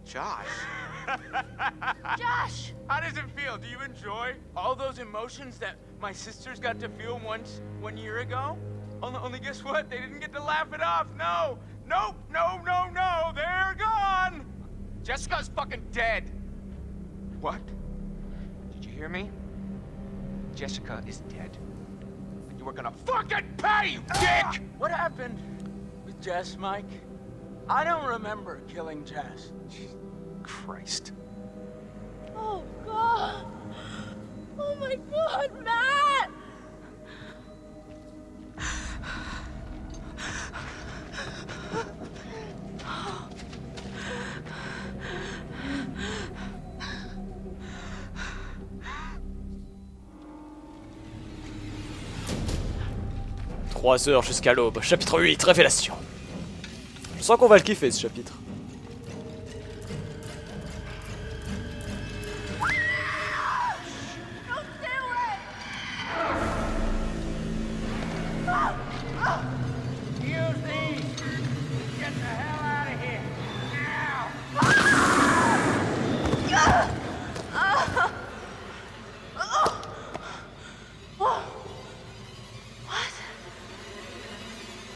Josh. Josh! How does it feel? Do you enjoy all those emotions that my sisters got to feel once 1 year ago? Only guess what? They didn't get to laugh it off. No! Nope! No, no, no! They're gone! Jessica's fucking dead. What? Did you hear me? Jessica is dead. And you were gonna fucking pay, you dick! What happened with Jess, Mike? I don't remember killing Jess. Christ. Oh, God. Oh, my God, Matt! Trois heures jusqu'à l'aube. Chapitre 8, révélation. Je sens qu'on va le kiffer ce chapitre.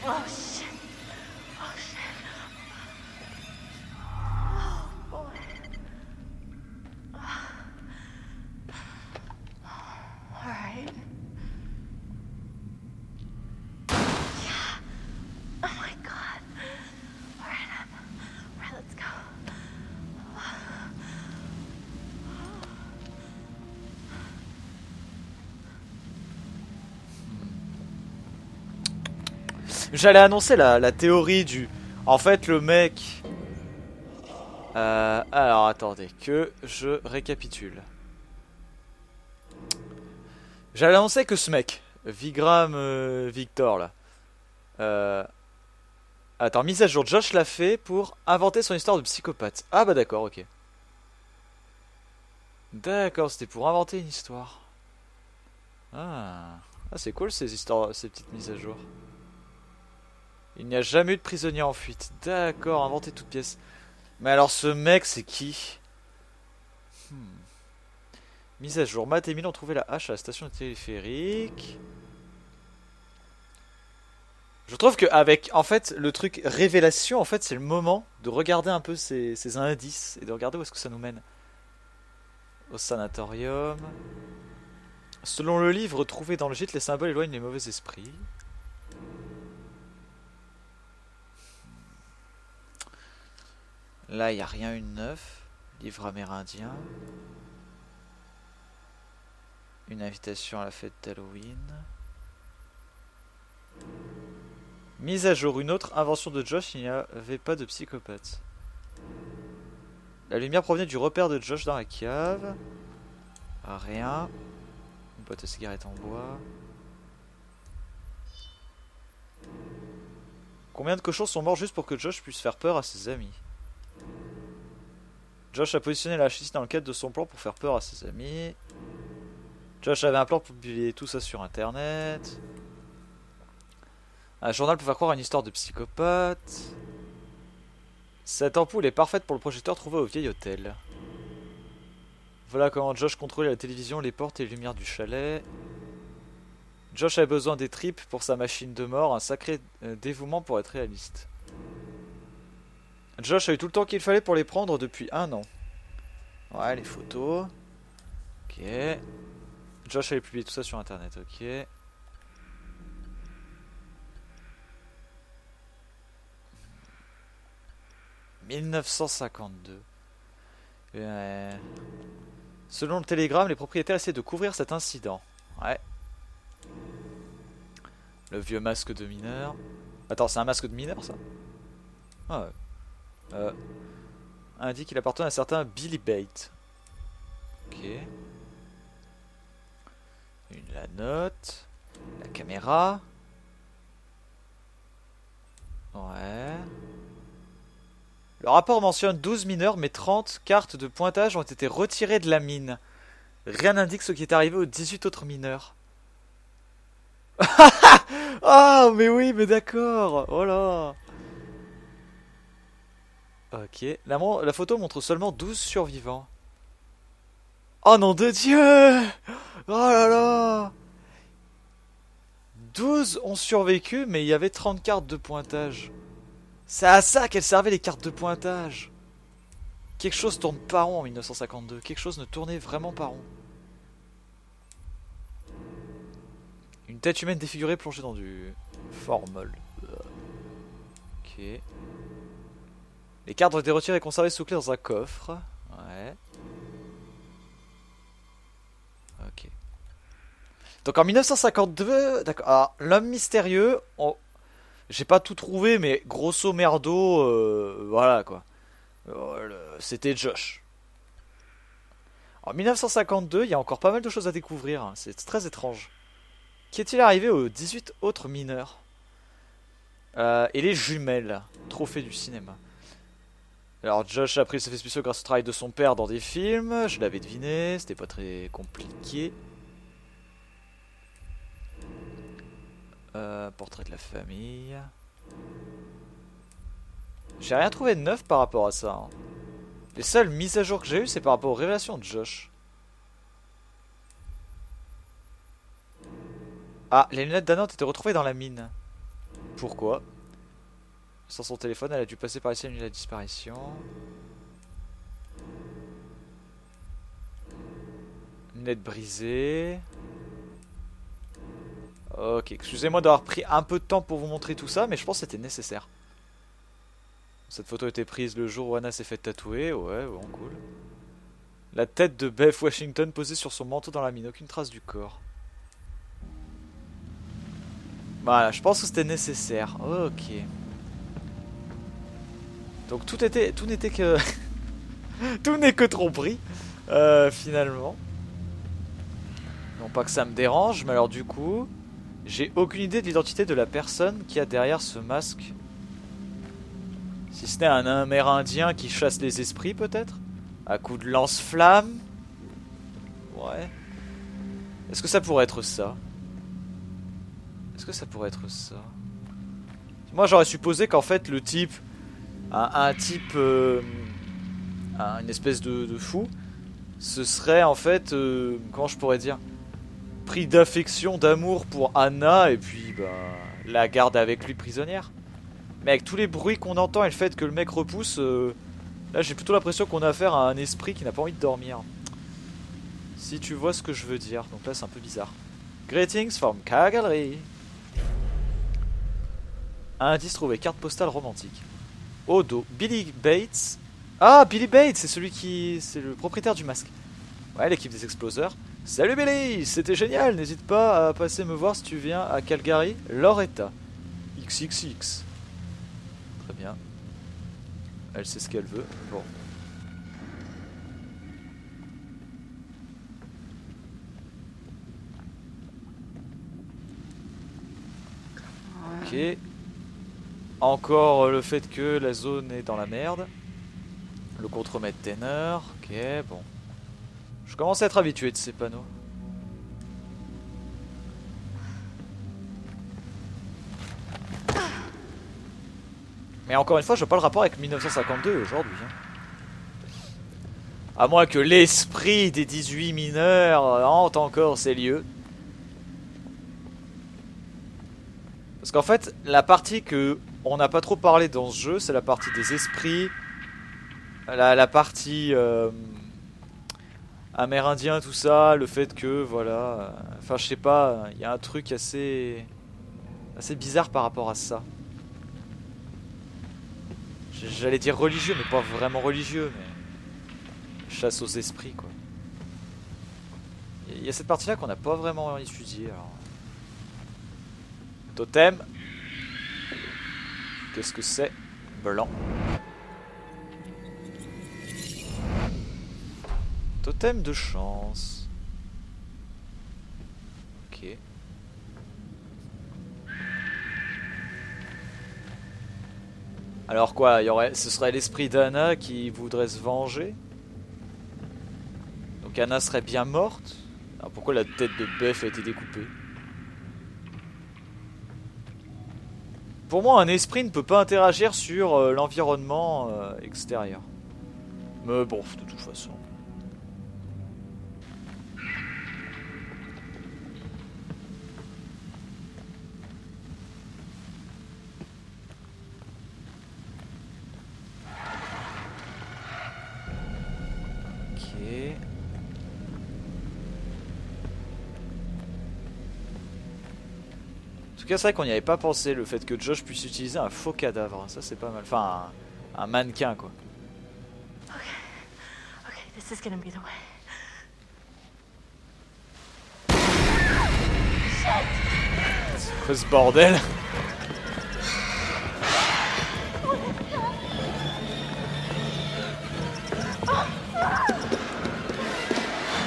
Oh, shit. Oh, shit. Oh, boy. All right. Yeah. Oh, my God. All right, let's go. J'allais annoncer la théorie du... En fait, le mec... alors, attendez, que je récapitule. J'allais annoncer que ce mec, Vigram Victor, là... Attends, mise à jour, Josh l'a fait pour inventer son histoire de psychopathe. Ah bah d'accord, ok. D'accord, c'était pour inventer une histoire. Ah, c'est cool ces histoires, ces petites mises à jour. Il n'y a jamais eu de prisonnier en fuite. D'accord, inventé toute pièce. Mais alors ce mec, c'est qui? Mise à jour. Matt et Emile ont trouvé la hache à la station de téléphérique. Je trouve qu'avec, en fait, le truc révélation, en fait, c'est le moment de regarder un peu ces indices et de regarder où est-ce que ça nous mène. Au sanatorium. Selon le livre trouvé dans le gîte, les symboles éloignent les mauvais esprits. Là, il n'y a rien eu de neuf. Livre amérindien. Une invitation à la fête d'Halloween. Mise à jour. Une autre invention de Josh, il n'y avait pas de psychopathe. La lumière provenait du repère de Josh dans la cave. Rien. Une boîte à cigarettes en bois. Combien de cochons sont morts juste pour que Josh puisse faire peur à ses amis? Josh a positionné la hache dans le cadre de son plan pour faire peur à ses amis. Josh avait un plan pour publier tout ça sur internet. Un journal pour faire croire à une histoire de psychopathe. Cette ampoule est parfaite pour le projecteur trouvé au vieil hôtel. Voilà comment Josh contrôlait la télévision, les portes et les lumières du chalet. Josh avait besoin des tripes pour sa machine de mort, un sacré dévouement pour être réaliste. Josh a eu tout le temps qu'il fallait pour les prendre depuis 1 an. Ouais, les photos. Ok. Josh avait publié tout ça sur internet, ok. « 1952. Selon le télégramme, les propriétaires essaient de couvrir cet incident. Ouais. Le vieux masque de mineur. Attends, c'est un masque de mineur, ça? Ah ouais. Indique qu'il appartenait à un certain Billy Bate. Ok. La note. La caméra. Ouais. Le rapport mentionne 12 mineurs, mais 30 cartes de pointage ont été retirées de la mine. Rien n'indique ce qui est arrivé aux 18 autres mineurs. Ah, mais oui, mais d'accord. Oh là. Ok. La photo montre seulement 12 survivants. Oh nom de Dieu! Oh là là! 12 ont survécu, mais il y avait 30 cartes de pointage. C'est à ça qu'elles servaient les cartes de pointage. Quelque chose tourne pas rond en 1952. Quelque chose ne tournait vraiment pas rond. Une tête humaine défigurée plongée dans du formol. Ok. Les cartes ont été retirées et conservées sous clé dans un coffre. Ouais. Ok. Donc en 1952, d'accord. Alors, l'homme mystérieux, j'ai pas tout trouvé, mais grosso merdo, voilà quoi. C'était Josh. En 1952, il y a encore pas mal de choses à découvrir. C'est très étrange. Qu'est-il arrivé aux 18 autres mineurs et les jumelles, trophée du cinéma. Alors Josh a appris ses effets spéciaux grâce au travail de son père dans des films. Je l'avais deviné, c'était pas très compliqué. Portrait de la famille. J'ai rien trouvé de neuf par rapport à ça. Hein. Les seules mises à jour que j'ai eues, c'est par rapport aux révélations de Josh. Ah, les lunettes d'Anna ont été retrouvées dans la mine. Pourquoi? Sans son téléphone, elle a dû passer par ici à la nuit de la disparition. Lunettes brisées. Ok, excusez-moi d'avoir pris un peu de temps pour vous montrer tout ça, mais je pense que c'était nécessaire. Cette photo a été prise le jour où Anna s'est fait tatouer. Ouais, bon, cool. La tête de Beth Washington posée sur son manteau dans la mine. Aucune trace du corps. Voilà, je pense que c'était nécessaire. Ok. Donc tout n'était que... tout n'est que tromperie, finalement. Non pas que ça me dérange, mais alors du coup... J'ai aucune idée de l'identité de la personne qui a derrière ce masque. Si ce n'est un Amérindien qui chasse les esprits, peut-être? À coup de lance-flamme? Ouais. Est-ce que ça pourrait être ça? Est-ce que ça pourrait être ça? Moi, j'aurais supposé qu'en fait, le type... Un type... une espèce de fou... Ce serait, en fait... comment je pourrais dire? Pris d'affection, d'amour pour Anna, et puis, bah... la garde avec lui prisonnière. Mais avec tous les bruits qu'on entend et le fait que le mec repousse, là j'ai plutôt l'impression qu'on a affaire à un esprit qui n'a pas envie de dormir. Si tu vois ce que je veux dire. Donc là c'est un peu bizarre. Greetings from Car Gallery. Indice trouvé, carte postale romantique. Au dos, Billy Bates. Ah, Billy Bates, c'est celui qui... c'est le propriétaire du masque. Ouais, l'équipe des exploseurs. Salut Billy, c'était génial, n'hésite pas à passer me voir si tu viens à Calgary, Loretta. XXX. Très bien. Elle sait ce qu'elle veut. Bon. Ok. Encore le fait que la zone est dans la merde. Le contremaître ténor. Ok, bon. Je commence à être habitué de ces panneaux. Mais encore une fois, je vois pas le rapport avec 1952 aujourd'hui. Hein. À moins que l'esprit des 18 mineurs hante encore ces lieux. Parce qu'en fait, la partie que on n'a pas trop parlé dans ce jeu, c'est la partie des esprits. La partie amérindien, tout ça. Le fait que, voilà... Enfin, je sais pas, il y a un truc assez bizarre par rapport à ça. J'allais dire religieux, mais pas vraiment religieux, mais... Chasse aux esprits, quoi. Il y a cette partie-là qu'on n'a pas vraiment étudiée, alors... Totem. Qu'est-ce que c'est? Blanc. Totem de chance. Ok. Alors quoi, ce serait l'esprit d'Anna qui voudrait se venger? Donc Anna serait bien morte? Alors pourquoi la tête de Beth a été découpée? Pour moi, un esprit ne peut pas interagir sur l'environnement extérieur. Mais bon, de toute façon. Ok. En tout cas, c'est vrai qu'on n'y avait pas pensé, le fait que Josh puisse utiliser un faux cadavre. Ça, c'est pas mal. Enfin, un mannequin, quoi. Okay, this is gonna be the way. C'est quoi ce bordel?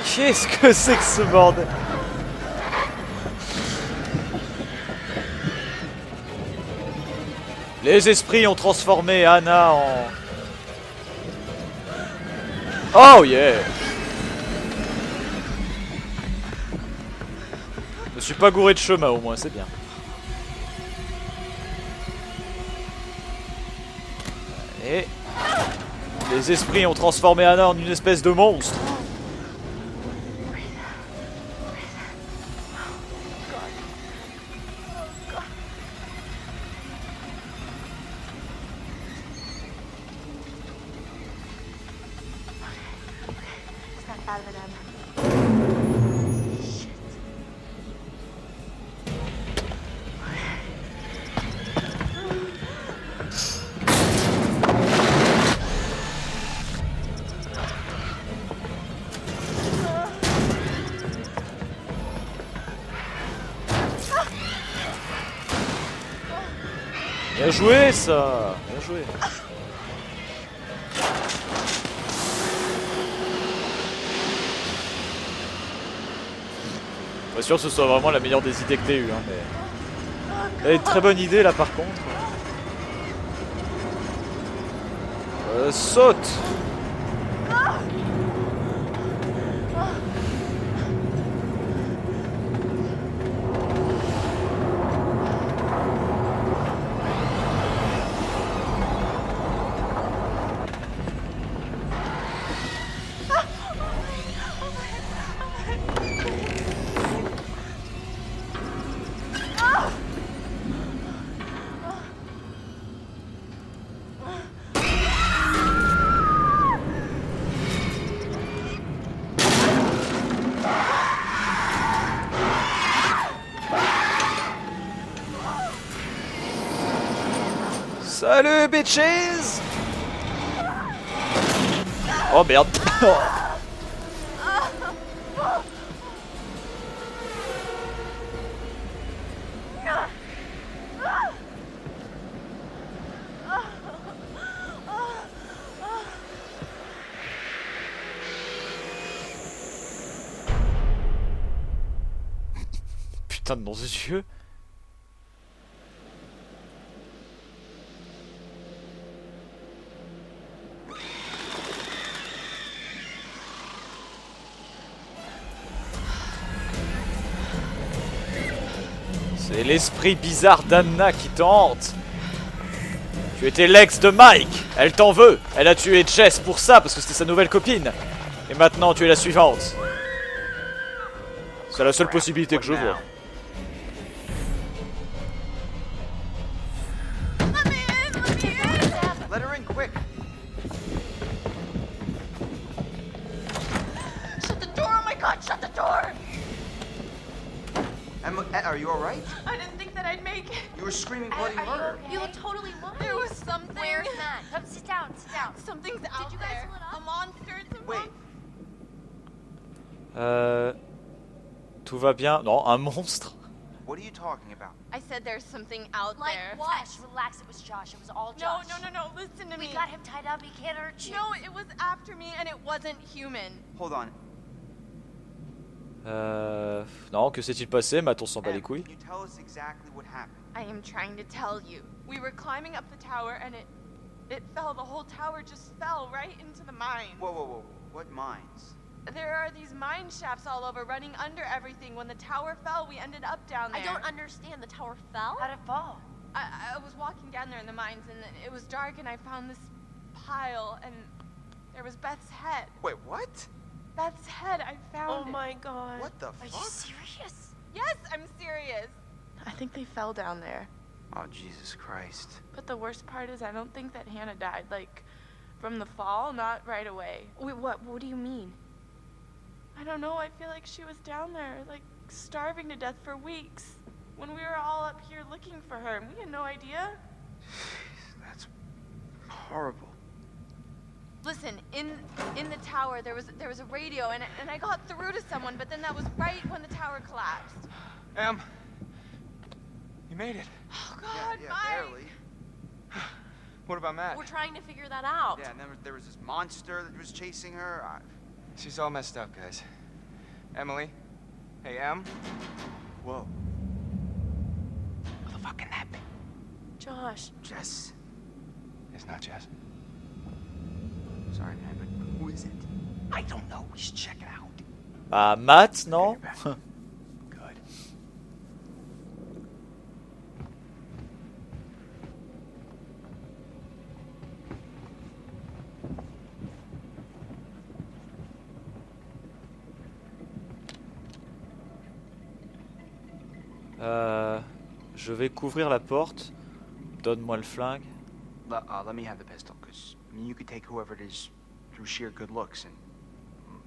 Qu'est-ce que c'est que ce bordel? Les esprits ont transformé Anna en... Oh yeah! Je me suis pas gouré de chemin au moins, c'est bien. Et les esprits ont transformé Anna en une espèce de monstre. Snap out of it, Em. Shit. Bien joué ça! Bien joué. Pas sûr que ce soit vraiment la meilleure des idées que t'aies eues, hein, mais... Elle a une très bonne idée là par contre. Saute! Salut bitches! Oh merde! Putain de nom de Dieu! C'est l'esprit bizarre d'Anna qui te hante. Tu étais l'ex de Mike. Elle t'en veut. Elle a tué Jess pour ça, parce que c'était sa nouvelle copine. Et maintenant, tu es la suivante. C'est la seule possibilité que je vois. Let her in quick. Shut the door! Oh my god, shut the door! Emma, are you alright? I didn't think that I'd make it. You were screaming bloody murder. You look totally worried. There was something. Where's Matt? Come sit down, sit down. Something's out you guys there. split up? A monster. It's a Wait, Tout va bien. Non, un monstre. what are you talking about? I said there's something out Like there. what? Relax, it was Josh. It was all No, Josh. no. Listen to We me. got him tied up. He can't hurt you. No, it was after me and it wasn't human. Hold on. Non, que s'est-il passé? Matt, on s'en bat les Em, couilles. can you tell us exactly what happened? I am trying to tell you. We were climbing up the tower and it fell. The whole tower just fell right into the mine. Whoa. What mines? There are these mine shafts all over running under everything. When the tower fell, we ended up down there. I don't understand. The tower fell? How'd it fall? I was walking down there in the mines, and it was dark, and I found this pile, and there was Beth's head. Wait, what? Beth's head, I found Oh it. my god. What the Are you fuck? serious? Yes, I'm serious. I think they fell down there. Oh, Jesus Christ. But the worst part is I don't think that Hannah died, like, from the fall, not right away. Wait, what? What do you mean? I don't know, I feel like she was down there, like, starving to death for weeks. When we were all up here looking for her, and we had no idea. That's horrible. Listen, in the tower there was a radio, and I got through to someone, but then that was right when the tower collapsed. Em, you made it. Oh God, yeah, Mike! barely. What about Matt? We're trying to figure that out. Yeah, and then there was this monster that was chasing her. She's all messed up, guys. Emily? Hey, Em? Whoa. Who the fuck can that be? Josh. Jess. It's not Jess. Sorry, man, but who is it? I don't know. We should check it out. Matt, non? Good. Je vais couvrir la porte. Donne-moi le flingue. Let me have the pistol, because you could take whoever it is through sheer good looks and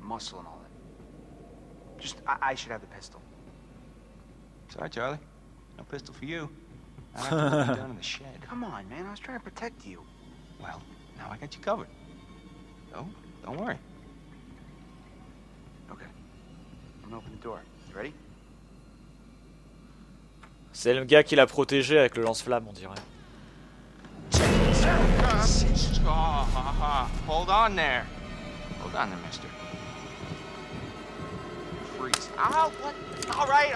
muscle and all that. Just, I should have the pistol. Sorry, Charlie. No pistol for you. I have to work you down in the shed. Come on, man, I was trying to protect you. Well, now I got you covered. So, don't worry. Okay. I'm gonna open the door. You ready? C'est le gars qui l'a protégé avec le lance-flamme, on dirait. Hold on there. Hold on there, mister. Freeze. Ow, what? All right.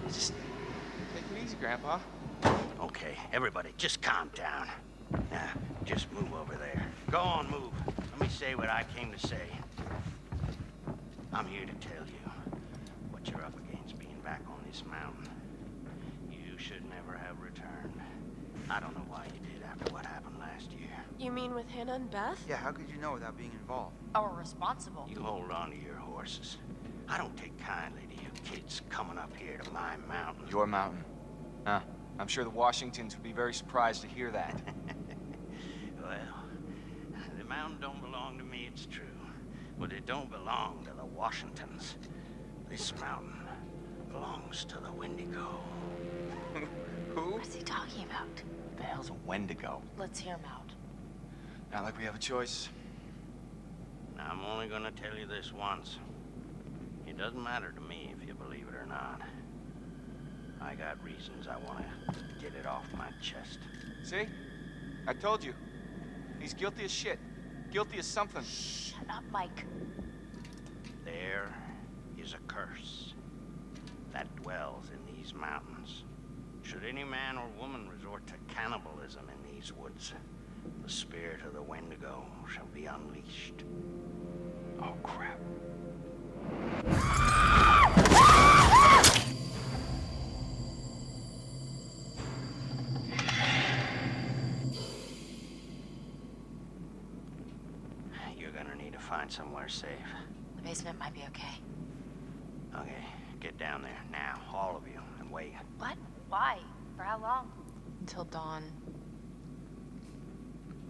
Just take it easy, Grandpa. Okay, everybody, just calm down. Now, just move over there. Go on, move. Let me say what I came to say. I'm here to tell you what you're up against being back on this mountain. You should never have returned. I don't know why you did after what happened last year. You mean with Hannah and Beth? Yeah, how could you know without being involved? Or responsible? You hold on to your horses. I don't take kindly to you kids coming up here to my mountain. Your mountain. Huh. I'm sure the Washingtons would be very surprised to hear that. Well, the mountain don't belong to me, it's true. But it don't belong to the Washingtons. This mountain belongs to the Wendigo. Who? What's he talking about? The hell's a Wendigo? Let's hear him out. Not like we have a choice. Now, I'm only gonna tell you this once. It doesn't matter to me if you believe it or not. I got reasons I want to get it off my chest. See? I told you. He's guilty as shit. Guilty as something. Shut up, Mike. There is a curse that dwells in these mountains. Should any man or woman resort to cannibalism in these woods, the spirit of the Wendigo shall be unleashed. Oh, crap. You're gonna need to find somewhere safe. The basement might be okay. Okay, get down there now, all of you, and wait. What? Why? For how long? Until dawn.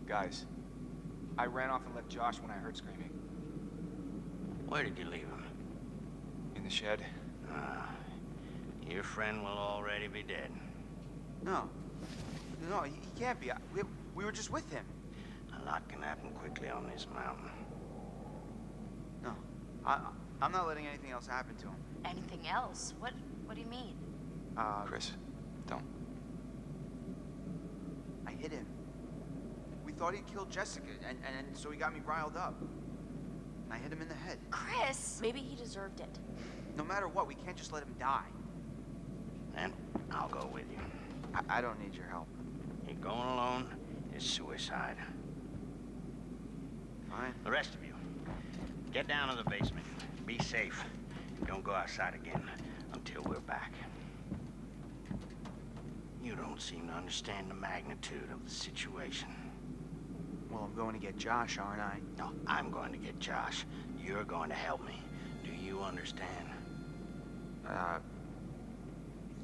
Guys, I ran off and left Josh when I heard screaming. Where did you leave him? In the shed. Your friend will already be dead. No. No, he can't be. We were just with him. A lot can happen quickly on this mountain. No. I'm not letting anything else happen to him. Anything else? What do you mean? Chris, don't. I hit him. We thought he'd killed Jessica, and so he got me riled up. And I hit him in the head. Chris! Maybe he deserved it. No matter what, we can't just let him die. And I'll go with you. I don't need your help. You're going alone is suicide. Fine. The rest of you, get down to the basement. Be safe. Don't go outside again until we're back. You don't don't seem to understand the magnitude of the situation. Well, I'm going to get Josh, aren't I? No, I'm going to get Josh. You're going to help me. Do you understand?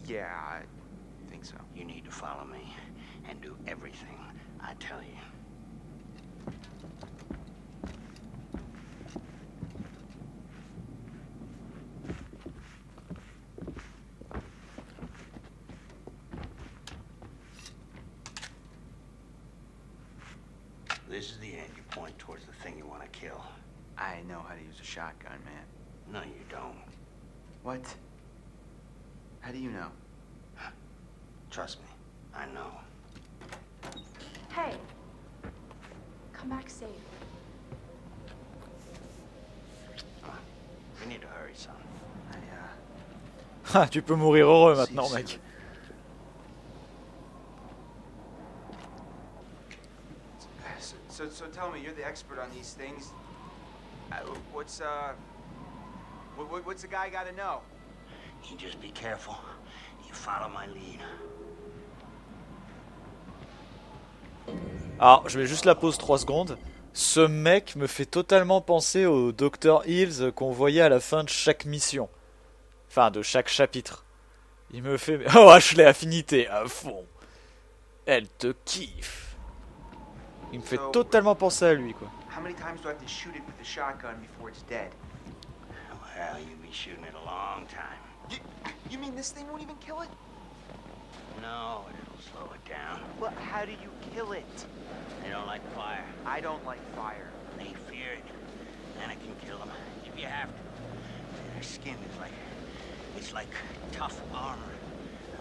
Yeah, I think so. You need to follow me and do everything I tell you. This is the end. You point towards the thing you want to kill. I know how to use a shotgun, man. No, you don't. What? How do you know? Trust me, I know. Hey. Come back safe. We need to hurry, son. Ah, tu peux mourir heureux See you maintenant, soon. mec. So tell me, you're the expert on these things. What's the guy got to know? You just be careful. You follow my lead. Alors, je mets juste la pause 3 secondes. Ce mec me fait totalement penser au Dr. Hills qu'on voyait à la fin de chaque mission. Enfin, de chaque chapitre. Il me fait... Oh, Ashley, affinité, à fond. Elle te kiffe. Il me fait totalement penser à lui, quoi. How many times do I have to shoot it with the shotgun before it's dead? Well, you'll be shooting it a long time. You mean this thing won't even kill it? No, it'll slow it down. Well, how do you kill it? They don't like fire. I don't like fire. They fear it. And it can kill them if you have to. Their skin is like... It's like tough armor.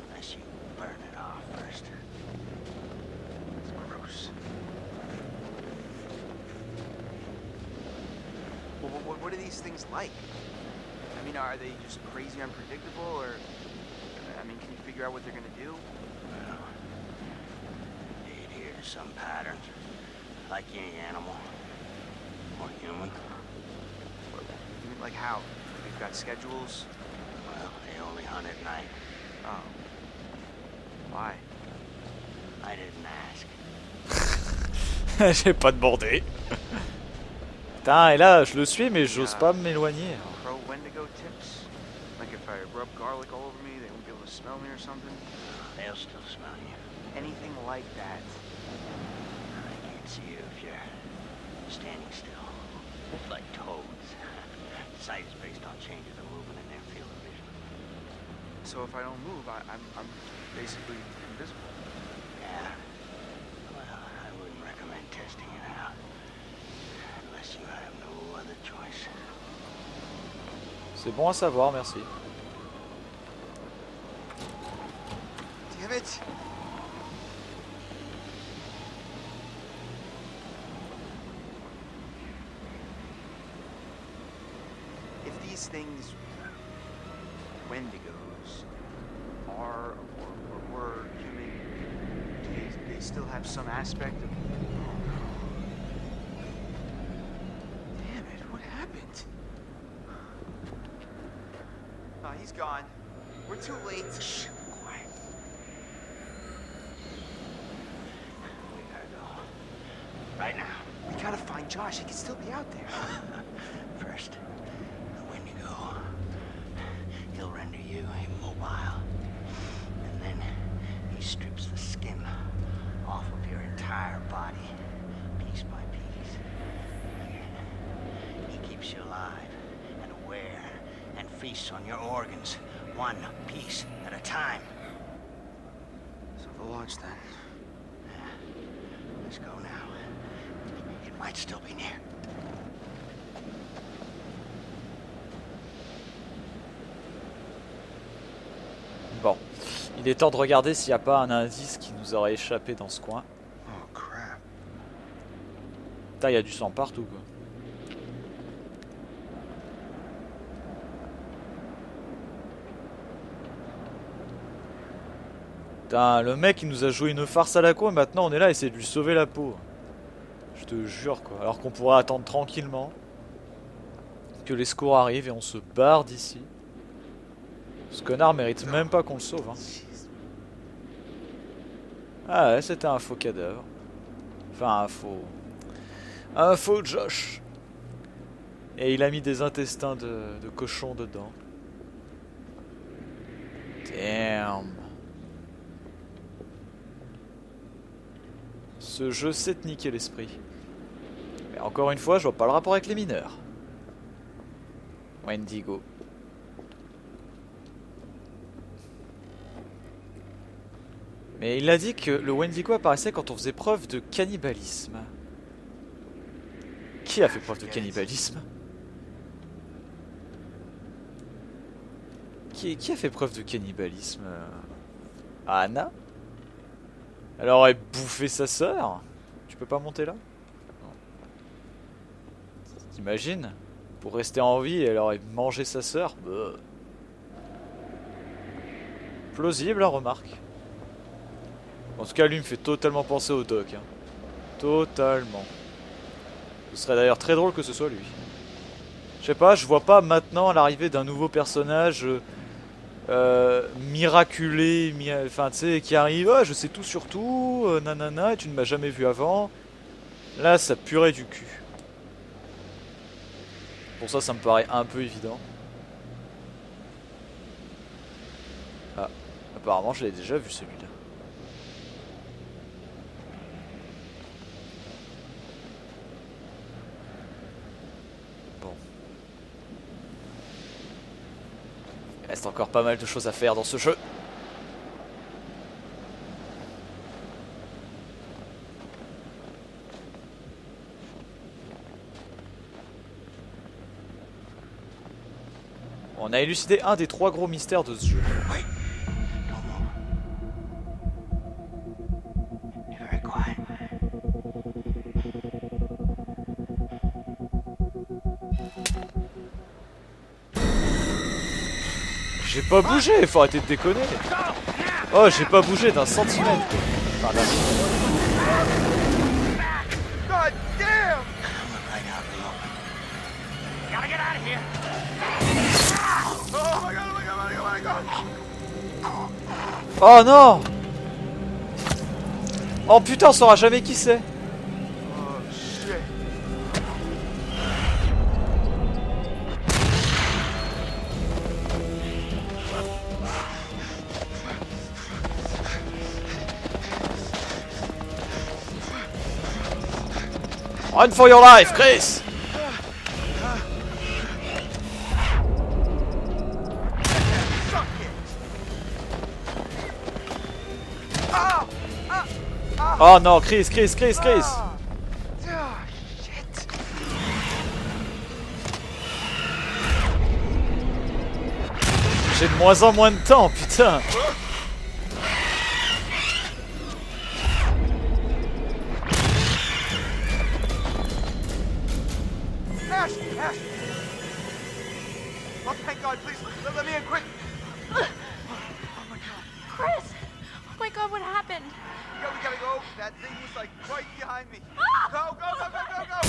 Unless you burn it off first. It's gross. Well, what are these things like? I mean, are they just crazy unpredictable, or... I mean, can you figure out what they're gonna do? Well, they adhere to some patterns. Like any animal. Or human. You mean, like how? They've got schedules? Well, they only hunt at night. Oh. Why? I didn't ask. J'ai pas demandé. Putain, et là, je le suis, mais j'ose pas m'éloigner. Pro Wendigo tips? Like if I rub garlic all over me, they won't be able to smell me or something? They'll still smell you. Anything like that. I can't see you if you're standing still. Like toads. Sight is based on changes of movement in their field of vision. So if I don't move, I'm basically invisible. Yeah. Well, I wouldn't recommend testing it out. Unless you have no other choice. C'est bon à savoir, merci. Damn it! If these things, Wendigos, are or were human, do they still have some aspect of... Damn it, what happened? Oh, he's gone. We're too late. Shh, quiet. We gotta go. Right now. We gotta find Josh. He could still be out there. First, when you go, he'll render you immobile. And then he strips the skin off of your entire body, piece by piece. He keeps you alive and aware and feasts on your organs, one piece at a time. So the launch then. Let's go now. It might still be near. Bon. Il est temps de regarder s'il n'y a pas un indice qui nous aurait échappé dans ce coin. Oh crap. Putain, il y a du sang partout, quoi. Putain, le mec il nous a joué une farce à la con et maintenant on est là à essayer de lui sauver la peau. Je te jure, quoi. Alors qu'on pourrait attendre tranquillement que les secours arrivent et on se barre d'ici. Ce connard mérite même pas qu'on le sauve, hein. Ah ouais, c'était un faux cadavre. Enfin, un faux... Un faux Josh. Et il a mis des intestins de cochon dedans. Damn. Ce jeu sait te niquer l'esprit. Mais encore une fois, je vois pas le rapport avec les mineurs. Wendigo. Mais il a dit que le Wendigo apparaissait quand on faisait preuve de cannibalisme. Qui a fait preuve de cannibalisme? Qui a fait preuve de cannibalisme? Anna? Elle aurait bouffé sa sœur? Tu peux pas monter là? Non. T'imagines? Pour rester en vie, elle aurait mangé sa sœur? Plausible, hein, remarque. En tout cas, lui me fait totalement penser au doc. Hein. Totalement. Ce serait d'ailleurs très drôle que ce soit lui. Je sais pas, je vois pas maintenant l'arrivée d'un nouveau personnage miraculé, enfin tu sais, qui arrive, oh, je sais tout sur tout, nanana, et tu ne m'as jamais vu avant. Là, ça purait du cul. Pour ça, ça me paraît un peu évident. Ah, apparemment, je l'ai déjà vu celui-là. Il reste encore pas mal de choses à faire dans ce jeu. On a élucidé un des 3 gros mystères de ce jeu. J'ai pas bougé, faut arrêter de déconner. Oh, j'ai pas bougé d'un centimètre. Enfin, d'un God damn! Right out in the open. Gotta get out of here! Oh my god, oh my god, oh my god, oh my god! Oh non! Oh putain, on saura jamais qui c'est. Oh shit. Run for your life, Chris! Oh non, Chris! Oh shit! J'ai de moins en moins de temps, putain! Ash! Ash! Oh, thank God, please, let me in quick! Chris! Oh my god, what happened? We gotta go. That thing was like right behind me. Ah! Go, go, go, go, go, go!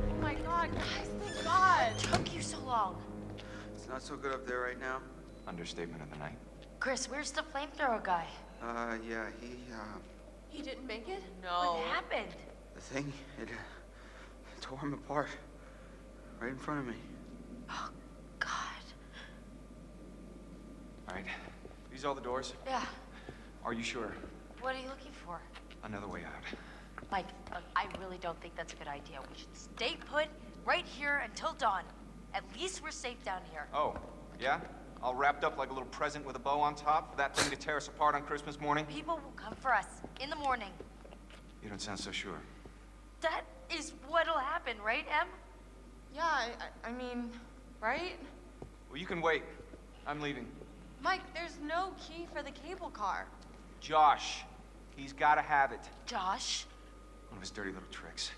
Oh my god, guys, thank God! Took you so long. It's not so good up there right now. Understatement of the night. Chris, where's the flamethrower guy? Yeah, He didn't make it? What happened? the thing, it tore him apart. Right in front of me. Oh, God. All right. These all the doors? Yeah. Are you sure? What are you looking for? Another way out. Mike, look, I really don't think that's a good idea. We should stay put right here until dawn. At least we're safe down here. Oh, yeah? All wrapped up like a little present with a bow on top for that thing to tear us apart on Christmas morning? People will come for us in the morning. You don't sound so sure. That is what'll happen, right, Em? Yeah, I mean, right? Well, you can wait. I'm leaving. Mike, there's no key for the cable car. Josh. He's gotta have it. Josh? One of his dirty little tricks.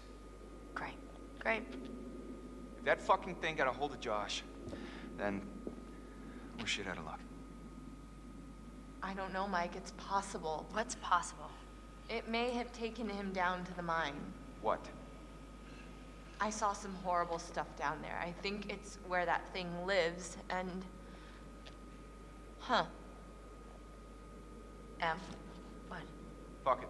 Great, great. If that fucking thing got a hold of Josh, then we're shit out of luck. I don't know, Mike. It's possible. What's possible? It may have taken him down to the mine. What? I saw some horrible stuff down there. I think it's where that thing lives, and... Huh. What? Fuck it.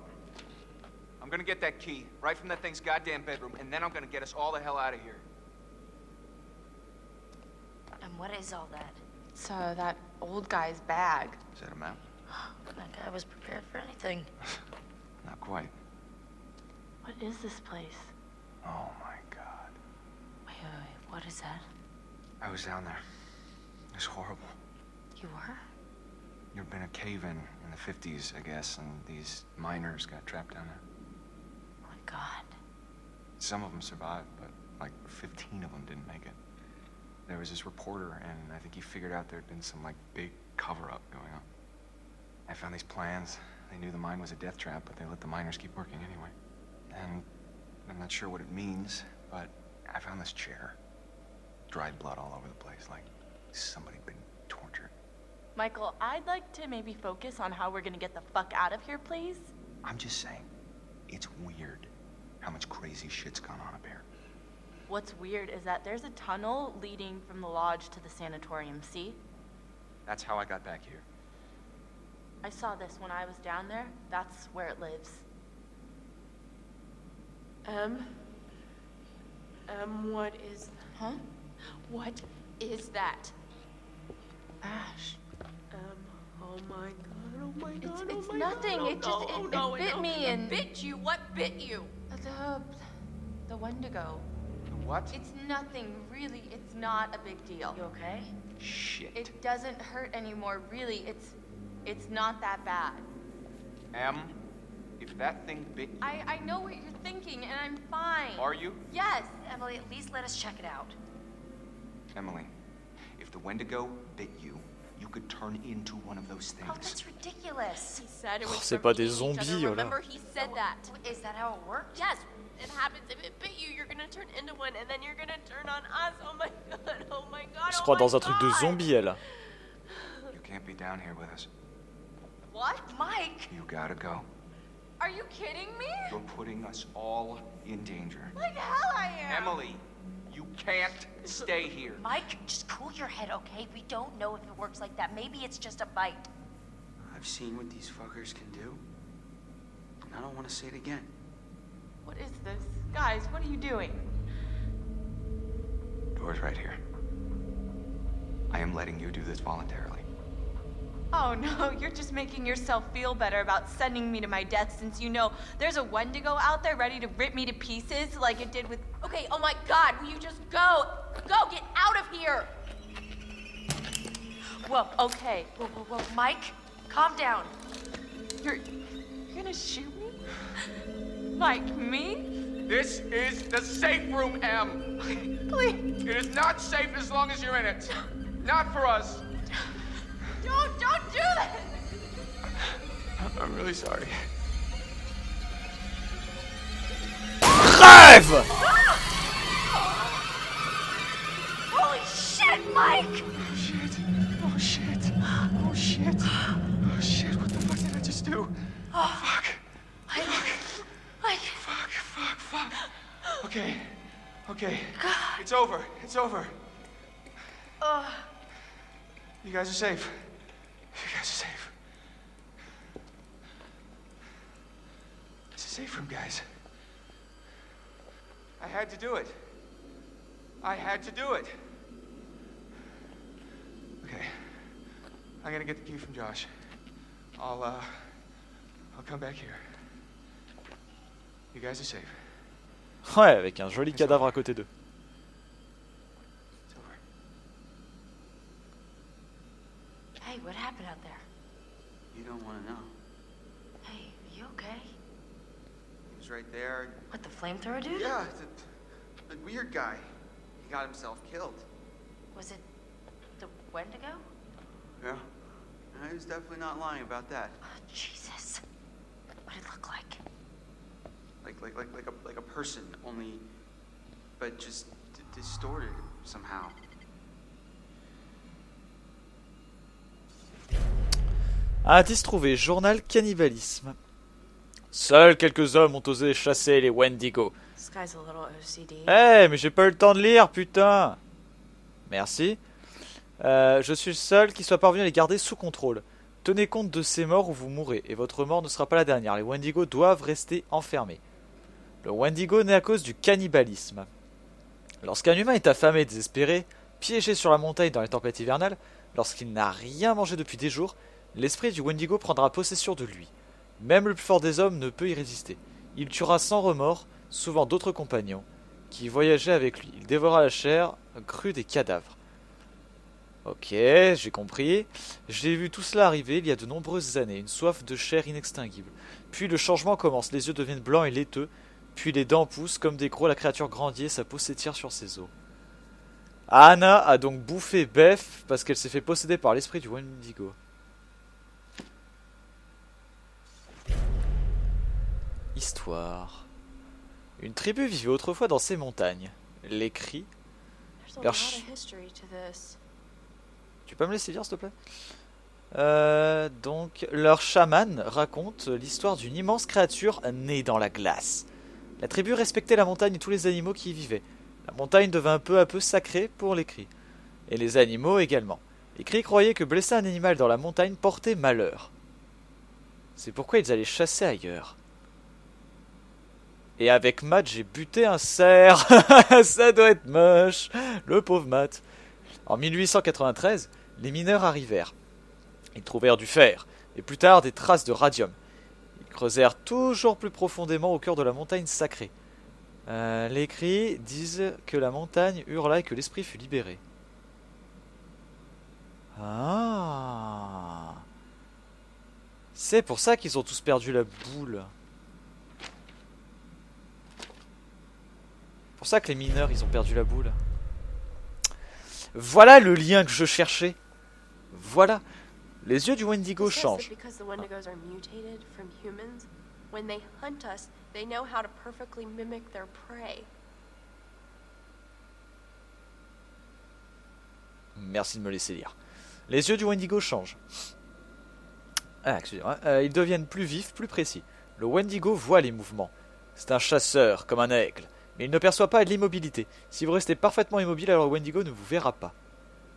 I'm gonna get that key right from that thing's goddamn bedroom, and then I'm gonna get us all the hell out of here. And what is all that? It's that old guy's bag. Is that a map? That guy was prepared for anything. Not quite. What is this place? Oh my god. Wait. What is that? I was down there. It was horrible. You were? There'd been a cave-in in the 50s, I guess, and these miners got trapped down there. Oh my god. Some of them survived, but like 15 of them didn't make it. There was this reporter, and I think he figured out there'd been some like big cover-up going on. I found these plans. They knew the mine was a death trap, but they let the miners keep working anyway. And I'm not sure what it means, but I found this chair. Dried blood all over the place, like somebody'd been tortured. Michael, I'd like to maybe focus on how we're gonna get the fuck out of here, please. I'm just saying, it's weird how much crazy shit's gone on up here. What's weird is that there's a tunnel leading from the lodge to the sanatorium, see? That's how I got back here. I saw this when I was down there. That's where it lives. What is... Huh? What is that? Ash. Oh my god, oh my god, It's nothing. It just it bit me and bit you? What bit you? The Wendigo. What? It's nothing, really. It's not a big deal. You okay? Shit. It doesn't hurt anymore, really. It's not that bad. Em, if that thing bit you, I know what you're thinking, and I'm fine. are you? Yes. Emily, at least let us check it out. Emily, if the Wendigo bit you, you could turn into one of those Oh, things. that's ridiculous. He said it was c'est from pas des eating each other. zombies, oh là. Remember, he said that. Is that how it worked? Yes, it happens. If it bit you, you're gonna turn into one, and then you're gonna turn on us. Oh my god, oh my god, Elle se oh croit my dans un truc de God. zombie, elle. You can't be down here with us. What? Mike! You gotta go. Are you kidding me? You're putting us all in danger. Like hell I am. Emily, you can't stay here. Mike, just cool your head, okay? We don't know if it works like that. Maybe it's just a bite. I've seen what these fuckers can do. And I don't want to see it again. What is this? Guys, what are you doing? Door's right here. I am letting you do this voluntarily. Oh no, you're just making yourself feel better about sending me to my death since you know there's a Wendigo out there ready to rip me to pieces like it did with... Okay, oh my god, will you just go? Go, get out of here! Whoa, okay. Whoa. Mike, calm down. You're gonna shoot me? Like me? This is the safe room, Em. Please. It is not safe as long as you're in it. Not for us. Don't do that! I'm really sorry. Crève! Holy shit, Mike! Oh shit. Oh shit. Oh shit. Oh shit. What the fuck did I just do? Oh fuck. Mike. Fuck. Okay. It's over. You guys are safe. It's a safe room, guys. I had to do it. Okay. I'm gonna get the key from Josh. I'll come back here. You guys are safe. Ouais, avec un joli cadavre à côté d'eux. It's over. Hey, what happened out there? You don't want to know. Hey, you okay? He was right there. What, the flamethrower dude? Yeah, the weird guy. He got himself killed. Was it the Wendigo? Yeah. He was definitely not lying about that. Oh, Jesus. What did it look like? Like a person, only, but just distorted somehow. Indice trouvé, journal cannibalisme. Seuls quelques hommes ont osé chasser les Wendigo. This guy's a little OCD. Eh, mais j'ai pas eu le temps de lire, putain. Merci. Je suis le seul qui soit parvenu à les garder sous contrôle. Tenez compte de ces morts ou vous mourrez, et votre mort ne sera pas la dernière. Les Wendigo doivent rester enfermés. Le Wendigo naît à cause du cannibalisme. Lorsqu'un humain est affamé et désespéré, piégé sur la montagne dans les tempêtes hivernales, lorsqu'il n'a rien mangé depuis des jours, l'esprit du Wendigo prendra possession de lui. Même le plus fort des hommes ne peut y résister. Il tuera sans remords, souvent d'autres compagnons, qui voyageaient avec lui. Il dévora la chair crue des cadavres. Ok, j'ai compris. J'ai vu tout cela arriver il y a de nombreuses années, une soif de chair inextinguible. Puis le changement commence, les yeux deviennent blancs et laiteux, puis les dents poussent comme des crocs, la créature grandit et sa peau s'étire sur ses os. Anna a donc bouffé Beth parce qu'elle s'est fait posséder par l'esprit du Wendigo. Histoire. Une tribu vivait autrefois dans ces montagnes. Les cris. There's a Leur lot ch- of history to this. Tu peux me laisser lire s'il te plaît? Donc, leur chaman raconte l'histoire d'une immense créature née dans la glace. La tribu respectait la montagne et tous les animaux qui y vivaient. La montagne devint peu à peu sacrée pour les cris. Et les animaux également. Les cris croyaient que blesser un animal dans la montagne portait malheur. C'est pourquoi ils allaient chasser ailleurs. Et avec Matt, j'ai buté un cerf. Ça doit être moche. Le pauvre Matt. En 1893, les mineurs arrivèrent. Ils trouvèrent du fer, et plus tard des traces de radium. Ils creusèrent toujours plus profondément au cœur de la montagne sacrée. Les cris disent que la montagne hurla et que l'esprit fut libéré. Ah, c'est pour ça qu'ils ont tous perdu la boule. C'est pour ça que les mineurs, ils ont perdu la boule. Voilà le lien que je cherchais. Voilà. Les yeux du Wendigo It says changent. that because the Wendigos are mutated from humans, when they hunt us, they know how to perfectly mimic their prey. Merci de me laisser lire. Les yeux du Wendigo changent. Ah, excusez-moi. Ils deviennent plus vifs, plus précis. Le Wendigo voit les mouvements. C'est un chasseur, comme un aigle. Mais il ne perçoit pas l'immobilité. Si vous restez parfaitement immobile, alors le Wendigo ne vous verra pas.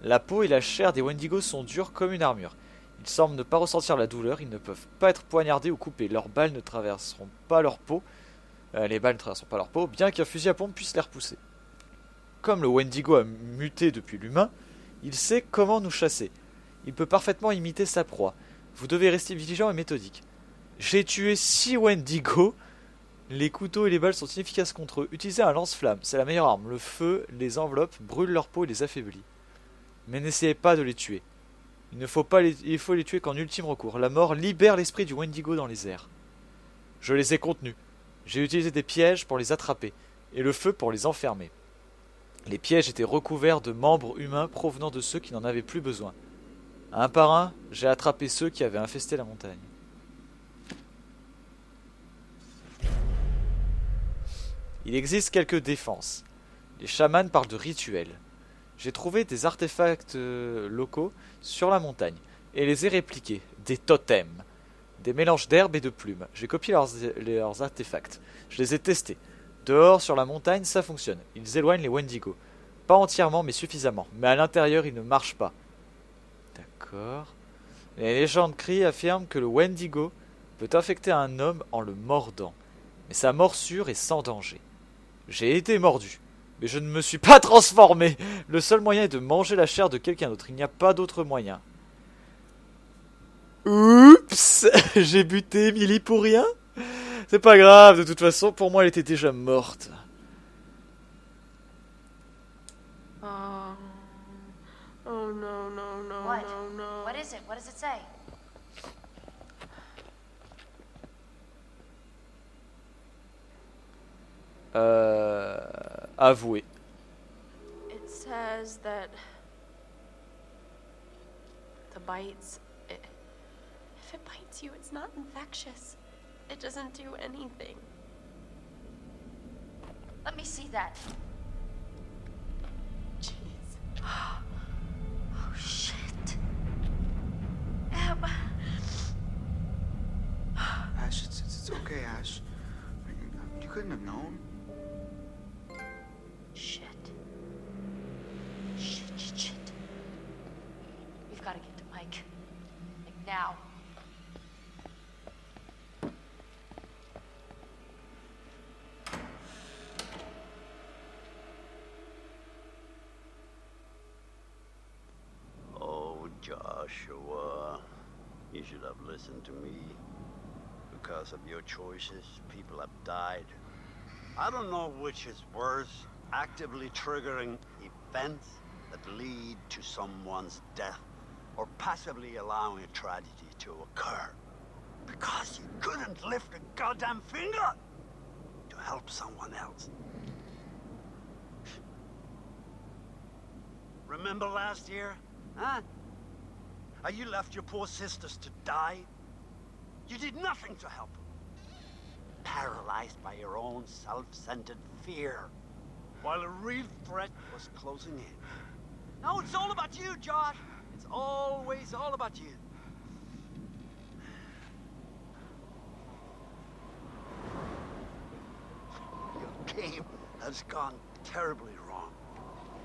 La peau et la chair des Wendigos sont dures comme une armure. Ils semblent ne pas ressentir la douleur, ils ne peuvent pas être poignardés ou coupés. Leurs balles ne traverseront pas leur peau. Les balles ne traverseront pas leur peau, bien qu'un fusil à pompe puisse les repousser. Comme le Wendigo a muté depuis l'humain, il sait comment nous chasser. Il peut parfaitement imiter sa proie. Vous devez rester vigilant et méthodique. J'ai tué 6 Wendigo. Les couteaux et les balles sont inefficaces contre eux. Utilisez un lance-flamme, c'est la meilleure arme. Le feu les enveloppe, brûle leur peau et les affaiblit. Mais n'essayez pas de les tuer. Il faut les tuer qu'en ultime recours. La mort libère l'esprit du Wendigo dans les airs. Je les ai contenus. J'ai utilisé des pièges pour les attraper, et le feu pour les enfermer. Les pièges étaient recouverts de membres humains provenant de ceux qui n'en avaient plus besoin. Un par un, j'ai attrapé ceux qui avaient infesté la montagne. Il existe quelques défenses. Les chamans parlent de rituels. J'ai trouvé des artefacts locaux sur la montagne et les ai répliqués. Des totems. Des mélanges d'herbes et de plumes. J'ai copié leurs artefacts. Je les ai testés. Dehors, sur la montagne, ça fonctionne. Ils éloignent les Wendigo. Pas entièrement, mais suffisamment. Mais à l'intérieur, ils ne marchent pas. D'accord. Les légendes crient affirment que le Wendigo peut infecter un homme en le mordant. Mais sa morsure est sans danger. J'ai été mordu. Mais je ne me suis pas transformé. Le seul moyen est de manger la chair de quelqu'un d'autre. Il n'y a pas d'autre moyen. Oups. J'ai buté Emily pour rien. C'est pas grave, de toute façon, pour moi, elle était déjà morte. Oh no, no, no, What? no, no. What is it? What does it say? Avoué. It says that the bites, if it bites you, it's not infectious. It doesn't do anything. Let me see that. Jeez. Oh shit. Em, okay, Ash. You couldn't have known. Shit. Shit. We've got to get to Mike. Like now. Oh, Joshua, you should have listened to me. Because of your choices, people have died. I don't know which is worse, actively triggering events that lead to someone's death, or passively allowing a tragedy to occur. Because you couldn't lift a goddamn finger to help someone else. Remember last year, huh? How you left your poor sisters to die? You did nothing to help them. Paralyzed by your own self-centered fear, while a real threat was closing in. Now it's all about you, Josh. It's always all about you. Your game has gone terribly wrong.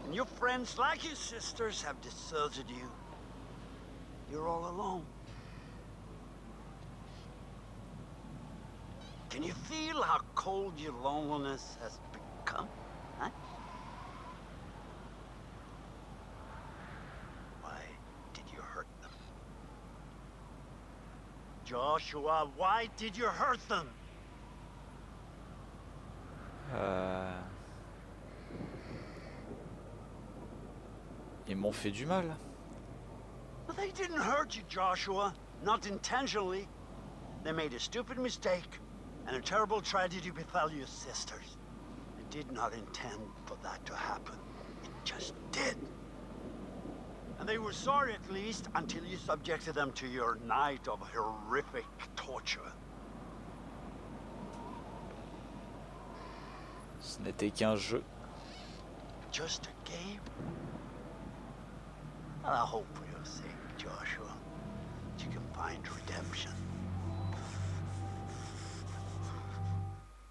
And your friends, like your sisters, have deserted you. You're all alone. Can you feel how cold your loneliness has become? Huh? Why did you hurt them? Joshua, why did you hurt them? Ils m'ont fait du mal. Well, they didn't hurt you, Joshua. Not intentionally. They made a stupid mistake, and a terrible tragedy befell your sisters. They did not intend for that to happen. It just did. And they were sorry, at least, until you subjected them to your night of horrific torture. Ce n'était qu'un jeu. Just a game? Well, I hope for your sake, Joshua, that you can find redemption.